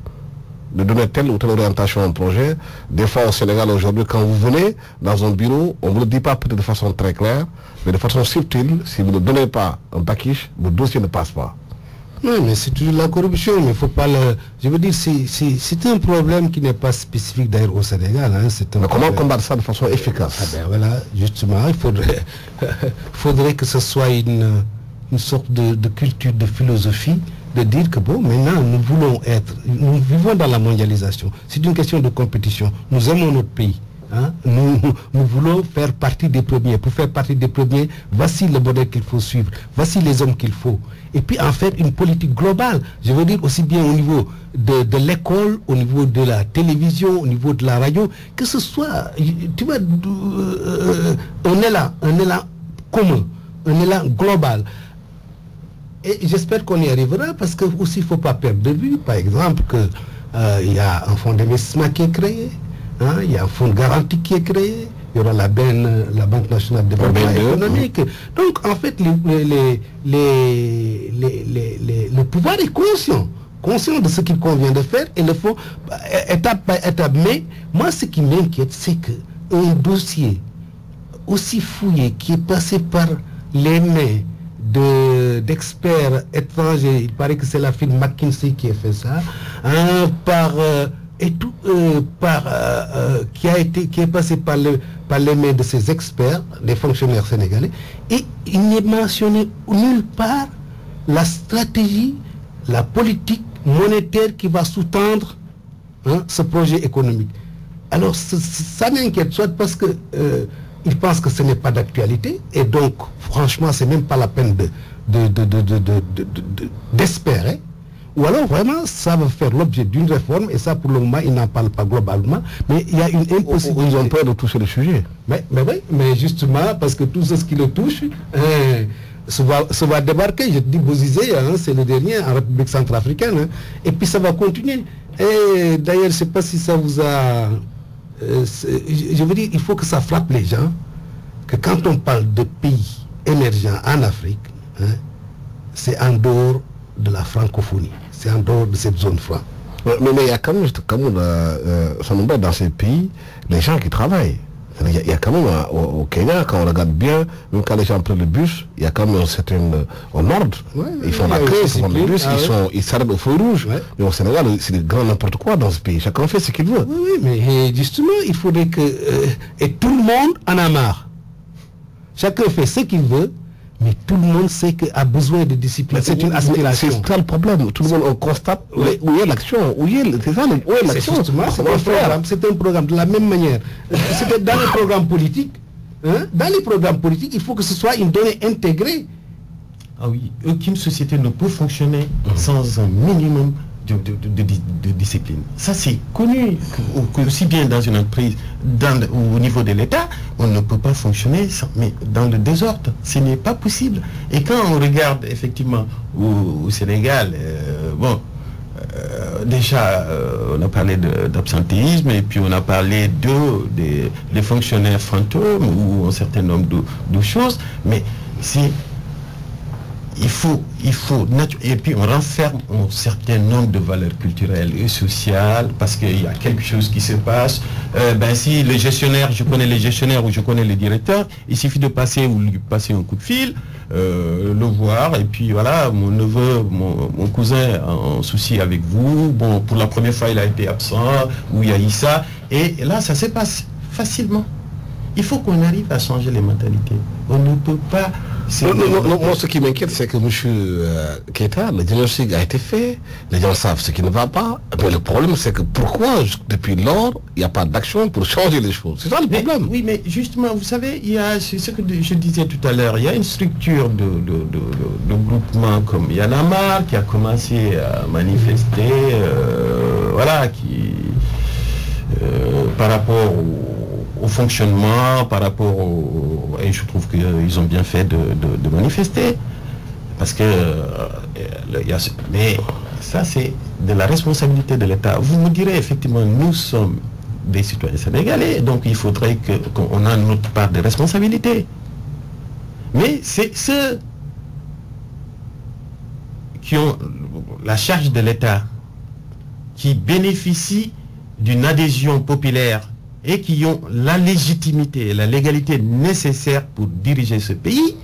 de donner telle ou telle orientation à un projet? Des fois au Sénégal aujourd'hui, quand vous venez dans un bureau, on ne vous le dit pas peut-être de façon très claire, mais de façon subtile, si vous ne donnez pas un package, le dossier ne passe pas. Oui, mais c'est toujours la corruption, mais il ne faut pas le... Je veux dire, c'est un problème qui n'est pas spécifique d'ailleurs au Sénégal. Hein, mais comment combattre ça de façon efficace? Ah ben voilà, justement, il faudrait que ce soit une sorte de culture, de philosophie, de dire que bon, maintenant nous vivons dans la mondialisation. C'est une question de compétition. Nous aimons notre pays. Hein? Nous voulons faire partie des premiers. Pour faire partie des premiers, voici le modèle qu'il faut suivre. Voici les hommes qu'il faut. Et puis en fait, une politique globale. Je veux dire aussi bien au niveau de l'école, au niveau de la télévision, au niveau de la radio, que ce soit, tu vois, on est là commun, on est là global. Et j'espère qu'on y arrivera parce que aussi il ne faut pas perdre de vue, par exemple, qu'il y a un fonds d'investissement qui est créé, hein, il y a un fonds de garantie qui est créé, il y aura la Banque nationale de développement économique. Donc en fait, le pouvoir est conscient de ce qu'il convient de faire et le font étape par étape. Mais moi, ce qui m'inquiète, c'est qu'un dossier aussi fouillé qui est passé par les mains d'experts étrangers, il paraît que c'est la firme McKinsey qui a fait ça, hein, qui est passé par les mains de ces experts, des fonctionnaires sénégalais, et il n'est mentionné nulle part la stratégie, la politique monétaire qui va sous-tendre, hein, ce projet économique. Alors ça m'inquiète, soit parce que ils pensent que ce n'est pas d'actualité, et donc franchement c'est même pas la peine d'espérer, ou alors vraiment ça va faire l'objet d'une réforme, et ça pour le moment ils n'en parlent pas globalement, mais il y a une impossibilité. Ils ont peur de toucher le sujet. Mais oui, mais justement parce que tout ce qui le touche ça va débarquer. Je te dis Bozizé, hein, c'est le dernier en République centrafricaine, hein, et puis ça va continuer. Et d'ailleurs je ne sais pas si ça vous a... je veux dire, il faut que ça frappe les gens, que quand on parle de pays émergents en Afrique, hein, c'est en dehors de la francophonie, c'est en dehors de cette zone franc. Mais il y a quand même dans ces pays, les gens qui travaillent. Il y a quand même au Kenya, quand on regarde bien, même quand les gens prennent le bus, il y a quand même un certain ordre. Ouais, ils font la queue, ils font le bus, ils s'arrêtent au feu rouge. Ouais. Mais au Sénégal, c'est du grand n'importe quoi dans ce pays. Chacun fait ce qu'il veut. Oui, mais justement, il faudrait que... et tout le monde en a marre. Chacun fait ce qu'il veut, mais tout le monde sait qu'il a besoin de discipline. C'est une aspiration. C'est ça le problème. Tout le monde on constate où est l'action. Où est l'action? C'est un programme de la même manière. C'était dans les programmes politiques. Hein, dans les programmes politiques, il faut que ce soit une donnée intégrée. Ah oui, aucune société ne peut fonctionner sans un minimum de discipline. Ça c'est connu, aussi bien dans une entreprise, au niveau de l'État, on ne peut pas fonctionner mais dans le désordre. Ce n'est pas possible. Et quand on regarde effectivement au Sénégal, déjà on a parlé d'absentéisme, et puis on a parlé des fonctionnaires fantômes ou un certain nombre de choses, mais c'est... il faut, et puis on renferme un certain nombre de valeurs culturelles et sociales parce qu'il y a quelque chose qui se passe. Si le gestionnaire, je connais les gestionnaires ou je connais les directeurs, il suffit de passer ou lui passer un coup de fil, le voir, et puis voilà, mon neveu, mon cousin en souci avec vous, bon, pour la première fois il a été absent, ou il y a eu ça, et là ça se passe facilement. Il faut qu'on arrive à changer les mentalités. On ne peut pas... Non, moi, ce qui m'inquiète, c'est que M. Keïta, le diagnostic a été fait, les gens savent ce qui ne va pas. Mais le problème, c'est que pourquoi, depuis lors, il n'y a pas d'action pour changer les choses? C'est ça le problème. Oui, mais justement, vous savez, il y a ce que je disais tout à l'heure, il y a une structure de groupement comme Y'en a marre qui a commencé à manifester, par rapport au fonctionnement, par rapport et je trouve qu'ils ont bien fait de manifester, parce que mais ça c'est de la responsabilité de l'État. Vous me direz, effectivement, nous sommes des citoyens sénégalais, donc il faudrait qu'on a notre part de responsabilité, mais c'est ceux qui ont la charge de l'État, qui bénéficient d'une adhésion populaire et qui ont la légitimité et la légalité nécessaire pour diriger ce pays.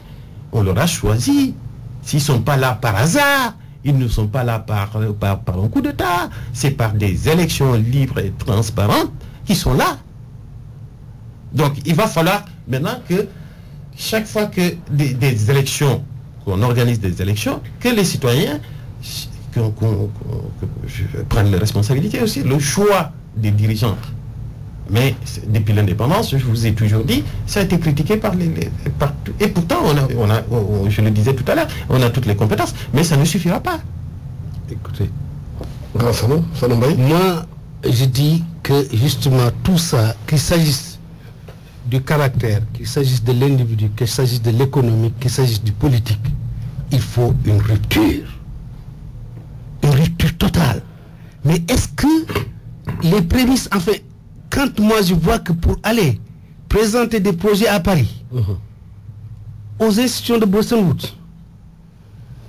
On leur a choisi. S'ils ne sont pas là par hasard, ils ne sont pas là par un coup d'État, c'est par des élections libres et transparentes qui sont là. Donc il va falloir maintenant que chaque fois que des élections, qu'on organise des élections, que les citoyens prennent les responsabilités aussi, le choix des dirigeants. Mais depuis l'indépendance, je vous ai toujours dit, ça a été critiqué par et pourtant, je le disais tout à l'heure, on a toutes les compétences, mais ça ne suffira pas. Écoutez, moi, je dis que justement tout ça, qu'il s'agisse du caractère, qu'il s'agisse de l'individu, qu'il s'agisse de l'économique, qu'il s'agisse du politique, il faut une rupture totale. Mais est-ce que les prémices, enfin, quand moi je vois que pour aller présenter des projets à Paris, aux institutions de Bretton Woods,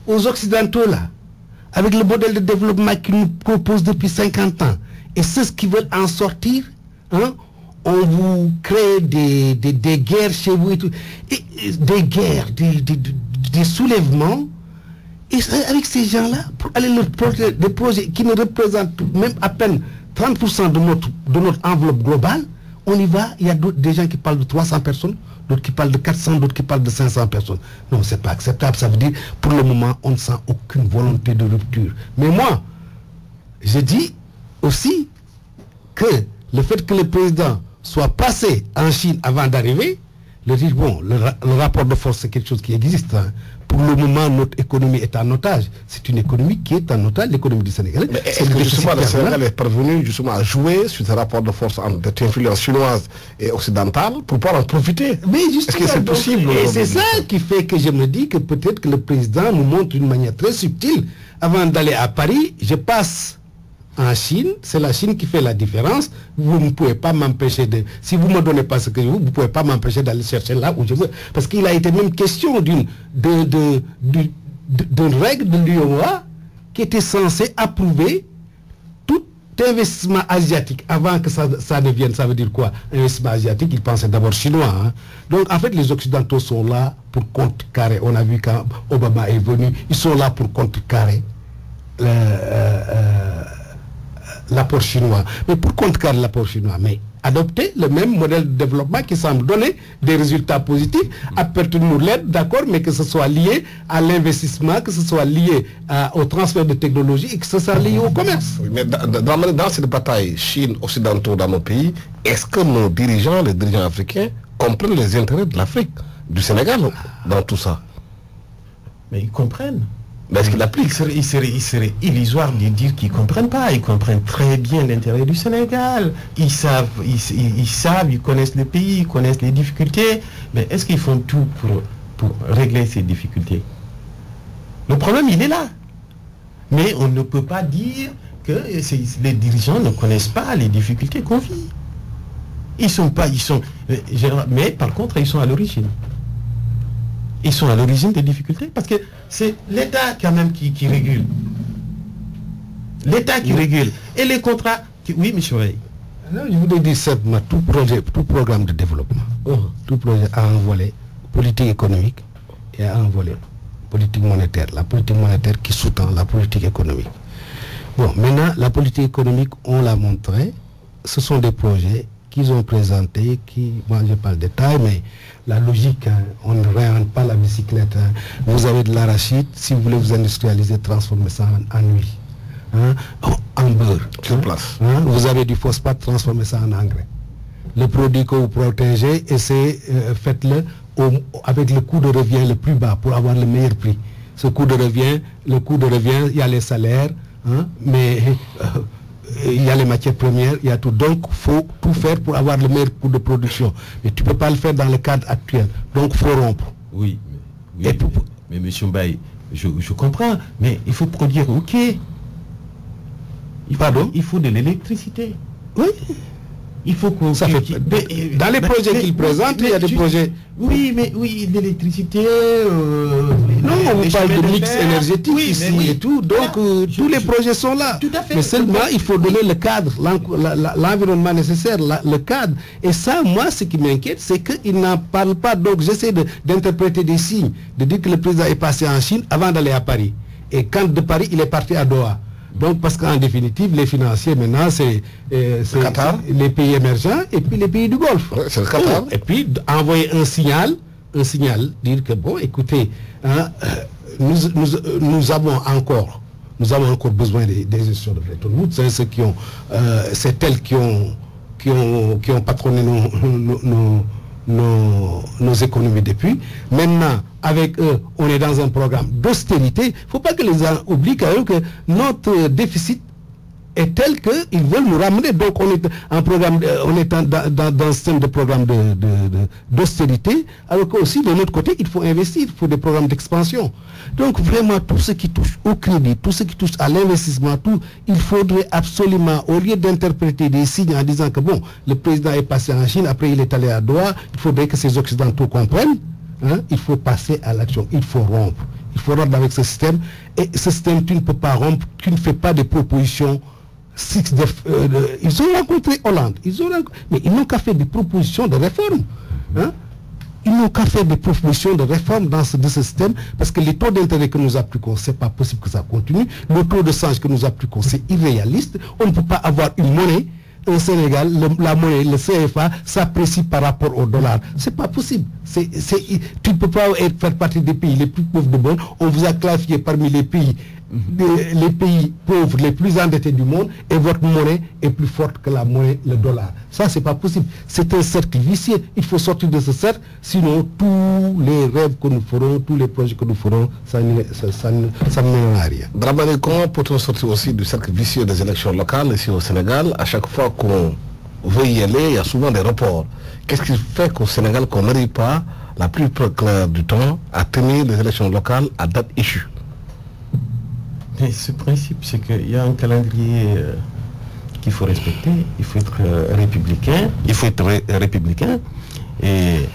aux Occidentaux là, avec le modèle de développement qu'ils nous proposent depuis 50 ans, et ceux qui veulent en sortir, hein, on vous crée des guerres chez vous et tout, et des guerres, des soulèvements, et avec ces gens-là, pour aller leur projet, des projets qui ne représentent même à peine 30% de notre enveloppe globale, on y va, il y a des gens qui parlent de 300 personnes, d'autres qui parlent de 400, d'autres qui parlent de 500 personnes. Non, c'est pas acceptable, ça veut dire, pour le moment, on ne sent aucune volonté de rupture. Mais moi, je dis aussi que le fait que le président soit passé en Chine avant d'arriver, le rapport de force, c'est quelque chose qui existe. Hein. Pour le moment, notre économie est en otage. C'est une économie qui est en otage, l'économie du Sénégal. Mais est-ce que justement le Sénégal est parvenu justement à jouer sur ce rapport de force entre cette influence chinoise et occidentale pour pouvoir en profiter? Mais justement, est-ce que c'est possible? Et c'est ça qui fait que je me dis que peut-être que le président nous montre d'une manière très subtile. Avant d'aller à Paris, je passe en Chine, c'est la Chine qui fait la différence. Vous ne pouvez pas m'empêcher de... Si vous ne me donnez pas ce que je veux, vous ne pouvez pas m'empêcher d'aller chercher là où je veux. Parce qu'il a été même question d'une règle de l'UOA qui était censée approuver tout investissement asiatique. Avant que ça devienne, ça veut dire quoi? Investissement asiatique, ils pensaient d'abord chinois. Hein. Donc en fait, les Occidentaux sont là pour contrecarrer. On a vu quand Obama est venu, ils sont là pour contrecarrer l'apport chinois. Mais pour contrecarrer l'apport chinois, mais adopter le même modèle de développement qui semble donner des résultats positifs, apporter-nous l'aide, d'accord, mais que ce soit lié à l'investissement, que ce soit lié au transfert de technologie et que ce soit lié au commerce. Oui, mais dans cette bataille Chine-Occidentaux dans nos pays, est-ce que nos dirigeants, les dirigeants africains, comprennent les intérêts de l'Afrique, du Sénégal, dans tout ça? Mais ils comprennent. Mais est-ce qu'ils l'appliquent? Il serait illusoire de dire qu'ils ne comprennent pas. Ils comprennent très bien l'intérêt du Sénégal. Ils savent, ils connaissent le pays, ils connaissent les difficultés. Mais est-ce qu'ils font tout pour régler ces difficultés? Le problème, il est là. Mais on ne peut pas dire que les dirigeants ne connaissent pas les difficultés qu'on vit. Mais par contre, ils sont à l'origine. ils sont à l'origine des difficultés, parce que c'est l'État quand même qui régule. L'État qui régule. Et les contrats... Oui, M. Ray. Non, je voudrais dire simplement, tout programme de développement, tout projet a un volet politique économique et a un volet politique monétaire. La politique monétaire qui sous-tend la politique économique. Bon, maintenant, la politique économique, on l'a montré, ce sont des projets qu'ils ont présentés, moi je parle de détail, mais la logique, hein, on ne réinvente pas la bicyclette. Hein. Vous avez de l'arachide, si vous voulez vous industrialiser, transformez ça en huile. Hein, en beurre. Sur place. Hein, vous avez du phosphate, transformez ça en engrais. Le produit que vous protégez, faites-le avec le coût de revient le plus bas pour avoir le meilleur prix. Le coût de revient, il y a les salaires, hein, mais il y a les matières premières, il y a tout. Donc, il faut tout faire pour avoir le meilleur coût de production. Mais tu ne peux pas le faire dans le cadre actuel. Donc, il faut rompre. Oui, mais M. Mbaye, je comprends, mais il faut produire OK. Pardon? Il faut de l'électricité. Oui. Il faut qu'on... Dans les projets qu'il présente, il y a des projets... Oui, mais oui, l'électricité... non, on parle de mix énergétique ici et tout. Donc, tous les projets sont là. Tout à fait. Mais seulement, il faut donner le cadre, l'environnement nécessaire, le cadre. Et ça, moi, ce qui m'inquiète, c'est qu'il n'en parle pas. Donc, j'essaie d'interpréter des signes, de dire que le président est passé en Chine avant d'aller à Paris. Et quand de Paris, il est parti à Doha. Donc, parce qu'en définitive, les financiers, maintenant, c'est les pays émergents et puis les pays du Golfe. Ouais, c'est le Qatar. Et puis, envoyer un signal, dire que, bon, écoutez, hein, nous avons encore besoin des gestions de Bretton Woods. C'est elles qui ont patronné nos économies depuis. Maintenant, avec eux, on est dans un programme d'austérité. Il ne faut pas que les gens oublient quand même que notre déficit est tel qu'ils veulent nous ramener. Donc on est en programme, on est dans un système de programme d'austérité, alors qu'aussi de notre côté, il faut investir, il faut des programmes d'expansion. Donc vraiment, tout ce qui touche au crédit, tout ce qui touche à l'investissement, il faudrait absolument, au lieu d'interpréter des signes en disant que bon, le président est passé en Chine, après il est allé à Doha, il faudrait que ces Occidentaux comprennent. Hein, il faut passer à l'action, il faut rompre. Il faut rompre avec ce système. Et ce système, tu ne peux pas rompre, tu ne fais pas des propositions. Ils ont rencontré Hollande, mais ils n'ont qu'à faire des propositions de réforme. Hein. Ils n'ont qu'à faire des propositions de réforme dans ce système, parce que les taux d'intérêt que nous appliquons, c'est pas possible que ça continue. Le taux de change que nous appliquons, c'est irréaliste. On ne peut pas avoir une monnaie. Au Sénégal, la monnaie, le CFA, s'apprécie par rapport au dollar. C'est pas possible. Tu ne peux pas faire partie des pays les plus pauvres du monde. On vous a classifié parmi les pays pauvres les plus endettés du monde, et votre monnaie est plus forte que la monnaie, le dollar. Ça, c'est pas possible. C'est un cercle vicieux. Il faut sortir de ce cercle, sinon tous les rêves que nous ferons, tous les projets que nous ferons, ça ne mènera à rien. Dramane, comment peut-on sortir aussi du cercle vicieux des élections locales ici au Sénégal? À chaque fois qu'on veut y aller, il y a souvent des reports. Qu'est-ce qui fait qu'au Sénégal, qu'on n'arrive pas, la plupart du temps, à tenir les élections locales à date échue? Mais ce principe, c'est qu'il y a un calendrier qu'il faut respecter. Il faut être républicain. Et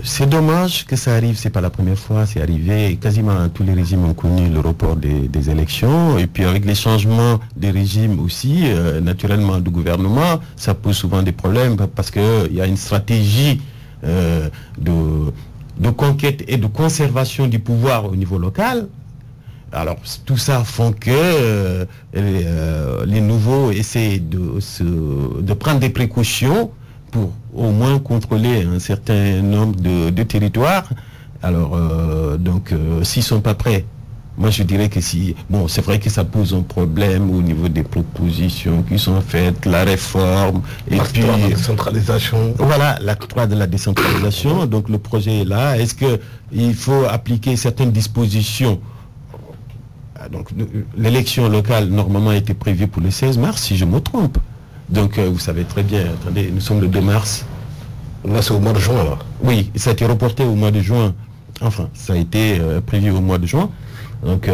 c'est dommage que ça arrive. C'est pas la première fois. C'est arrivé. Quasiment tous les régimes ont connu le report des élections. Et puis avec les changements des régimes aussi, naturellement du gouvernement, ça pose souvent des problèmes parce qu'il y a une stratégie de conquête et de conservation du pouvoir au niveau local. Alors, tout ça font que les nouveaux essaient de prendre des précautions pour au moins contrôler un certain nombre de territoires. Alors, s'ils ne sont pas prêts, moi je dirais que si... Bon, c'est vrai que ça pose un problème au niveau des propositions qui sont faites, la réforme, et puis... la décentralisation. Voilà, l'acte 3 de la décentralisation. Donc, le projet est là. Est-ce qu'il faut appliquer certaines dispositions? Donc l'élection locale normalement était prévue pour le 16 mars, si je me trompe. Donc vous savez très bien, attendez, nous sommes le 2 mars. Là c'est au mois de juin là. Oui, ça a été reporté au mois de juin. Enfin, ça a été prévu au mois de juin. Donc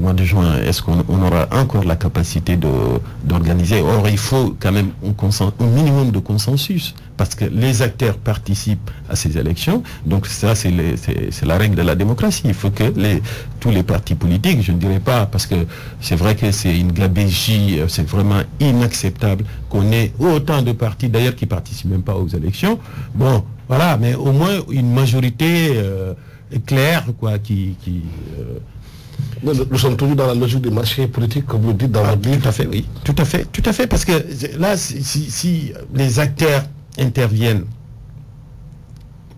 mois de juin, est-ce qu'on aura encore la capacité d'organiser? Or, il faut quand même un minimum de consensus, parce que les acteurs participent à ces élections. Donc ça, c'est la règle de la démocratie. Il faut que tous les partis politiques, je ne dirais pas, parce que c'est vrai que c'est une gabégie, c'est vraiment inacceptable qu'on ait autant de partis, d'ailleurs, qui ne participent même pas aux élections. Bon, voilà, mais au moins une majorité claire, quoi, Nous sommes toujours dans la logique du marché politique, comme vous dites dans votre livre. Tout à fait, oui. Tout à fait, parce que là, si les acteurs interviennent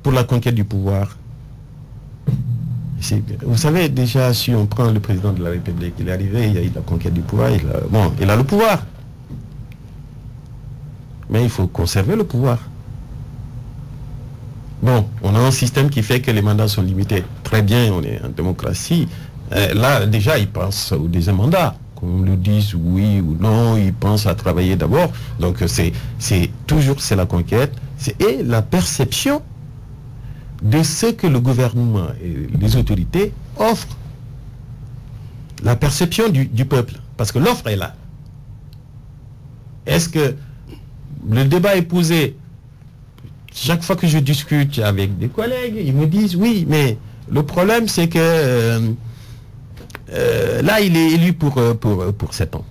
pour la conquête du pouvoir, vous savez, déjà, si on prend le président de la République, il est arrivé, il y a eu la conquête du pouvoir, il a le pouvoir. Mais il faut conserver le pouvoir. Bon, on a un système qui fait que les mandats sont limités. Très bien, on est en démocratie. Là, déjà, ils pensent au deuxième mandat. Qu'on le dise oui ou non, ils pensent à travailler d'abord. Donc, c'est la conquête. Et la perception de ce que le gouvernement et les autorités offrent. La perception du peuple. Parce que l'offre est là. Est-ce que le débat est posé? Chaque fois que je discute avec des collègues, ils me disent oui, mais le problème c'est que là il est élu pour 7 ans.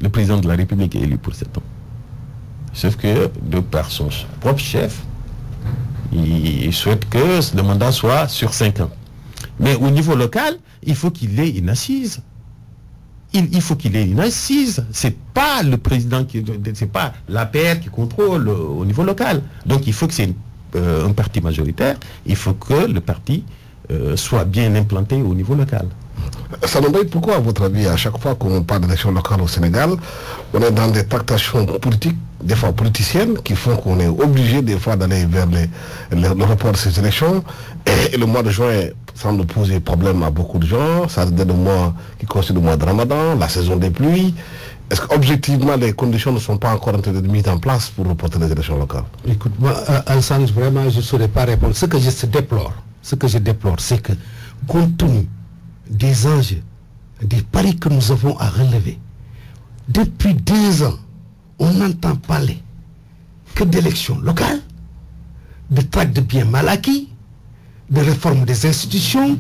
Le président de la République est élu pour 7 ans. Sauf que de par son propre chef, il souhaite que le mandat soit sur 5 ans. Mais au niveau local, il faut qu'il ait une assise. Il faut qu'il ait une assise. C'est pas le président c'est pas l'APR qui contrôle au niveau local. Donc il faut que c'est un parti majoritaire. Il faut que le parti soit bien implanté au niveau local. Sanoumbaye, pourquoi à votre avis, à chaque fois qu'on parle d'élections locales au Sénégal, on est dans des tractations politiques, des fois politiciennes, qui font qu'on est obligé des fois d'aller vers le report de ces élections, et le mois de juin semble poser problème à beaucoup de gens. Ça c'est le mois qui constitue le mois de Ramadan, la saison des pluies. Est-ce qu'objectivement les conditions ne sont pas encore en train d'être mises en place pour reporter les élections locales? Écoute, moi, Alassane, vraiment, je ne saurais pas répondre. Ce que je déplore, c'est que, compte tenu des enjeux, des paris que nous avons à relever, depuis 2 ans, on n'entend parler que d'élections locales, de traque de biens mal acquis, de réforme des institutions.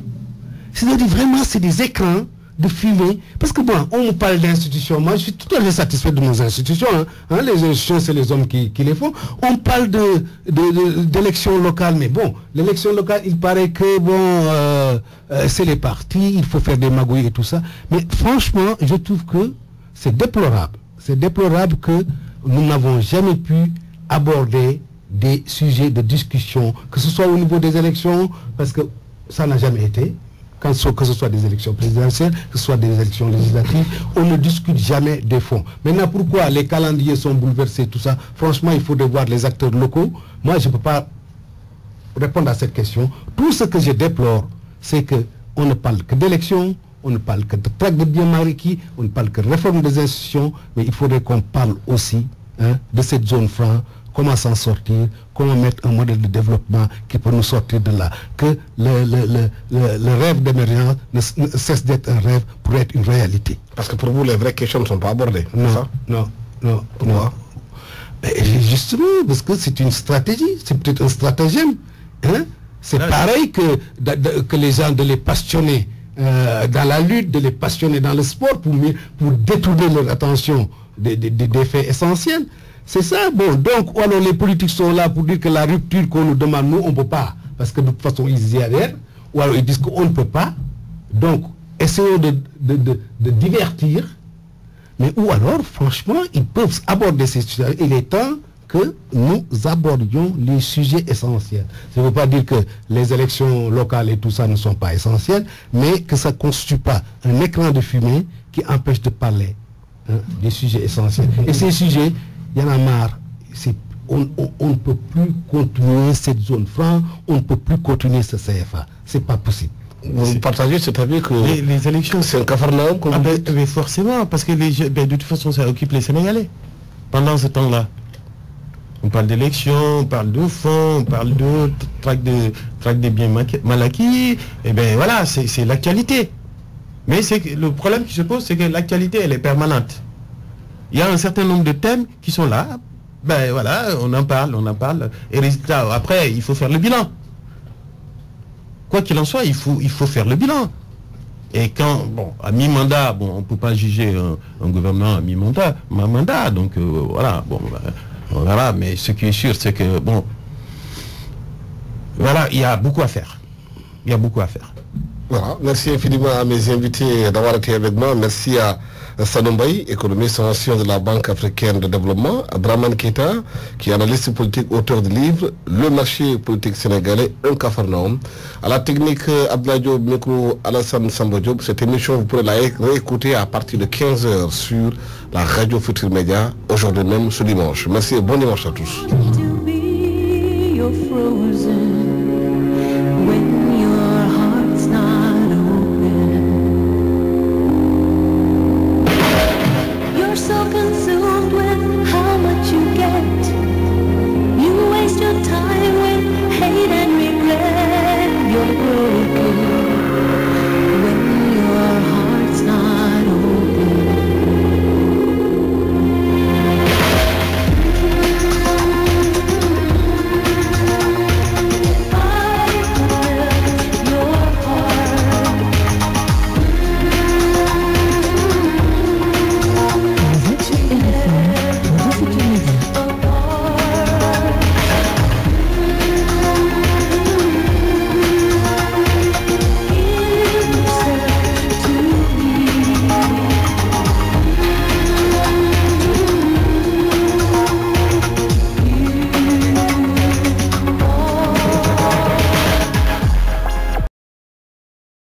C'est-à-dire vraiment, c'est des écrans de fumée. Parce que bon, on me parle d'institutions. Moi, je suis tout à fait satisfait de nos institutions. Les institutions, c'est les hommes qui les font. On parle d'élections locales. Mais bon, l'élection locale, il paraît que bon, c'est les partis, il faut faire des magouilles et tout ça. Mais franchement, je trouve que c'est déplorable. C'est déplorable que nous n'avons jamais pu aborder des sujets de discussion, que ce soit au niveau des élections, parce que ça n'a jamais été. Que ce soit des élections présidentielles, que ce soit des élections législatives, on ne discute jamais des fonds. Maintenant, pourquoi les calendriers sont bouleversés, tout ça? Franchement, il faut voir les acteurs locaux. Moi, je ne peux pas répondre à cette question. Tout ce que je déplore, c'est qu'on ne parle que d'élections, on ne parle que de traque de biens mal acquis, on ne parle que de réforme des institutions, mais il faudrait qu'on parle aussi de cette zone franc, comment s'en sortir, comment mettre un modèle de développement qui peut nous sortir de là. Que le rêve d'émergence ne cesse d'être un rêve pour être une réalité. Parce que pour vous, les vraies questions ne sont pas abordées. Non. Justement, parce que c'est une stratégie, c'est peut-être un stratagème. C'est pareil que les gens de les passionner dans la lutte, de les passionner dans le sport pour détourner leur attention des faits essentiels. C'est ça, bon, donc, alors les politiques sont là pour dire que la rupture qu'on nous demande, nous, on ne peut pas, parce que de toute façon, ils y adhèrent, ou alors ils disent qu'on ne peut pas, donc, essayons de divertir, mais ou alors, franchement, ils peuvent aborder ces sujets, il est temps que nous abordions les sujets essentiels. Ça ne veut pas dire que les élections locales et tout ça ne sont pas essentielles, mais que ça ne constitue pas un écran de fumée qui empêche de parler des sujets essentiels. Et ces sujets, il y en a marre. On ne peut plus continuer cette zone franc, on ne peut plus continuer ce CFA. C'est pas possible. Vous partagez cet avis que les élections, c'est un cafarnaum? Mais forcément, parce que de toute façon, ça occupe les Sénégalais. Pendant ce temps-là, on parle d'élections, on parle de fonds, on parle de traque de biens mal acquis. Et bien voilà, c'est l'actualité. Mais le problème qui se pose, c'est que l'actualité, elle est permanente. Il y a un certain nombre de thèmes qui sont là. Ben voilà, on en parle. Et résultat, après, il faut faire le bilan. Quoi qu'il en soit, il faut faire le bilan. Et quand, à mi-mandat, on ne peut pas juger un gouvernement à mi-mandat, donc voilà, on verra. Mais ce qui est sûr, c'est que, voilà, il y a beaucoup à faire. Voilà, merci infiniment à mes invités d'avoir été avec moi. Merci à Sanoum Mbaye, économiste ancien de la Banque africaine de développement, à Dramane Keita, qui est analyste politique, auteur du livre Le marché politique sénégalais, un capharnaüm. À la technique, Abdoulaye Diop, micro Alassane Samba Diop. Cette émission, vous pourrez la réécouter à partir de 15h sur la radio Futur Média, aujourd'hui même ce dimanche. Merci et bon dimanche à tous.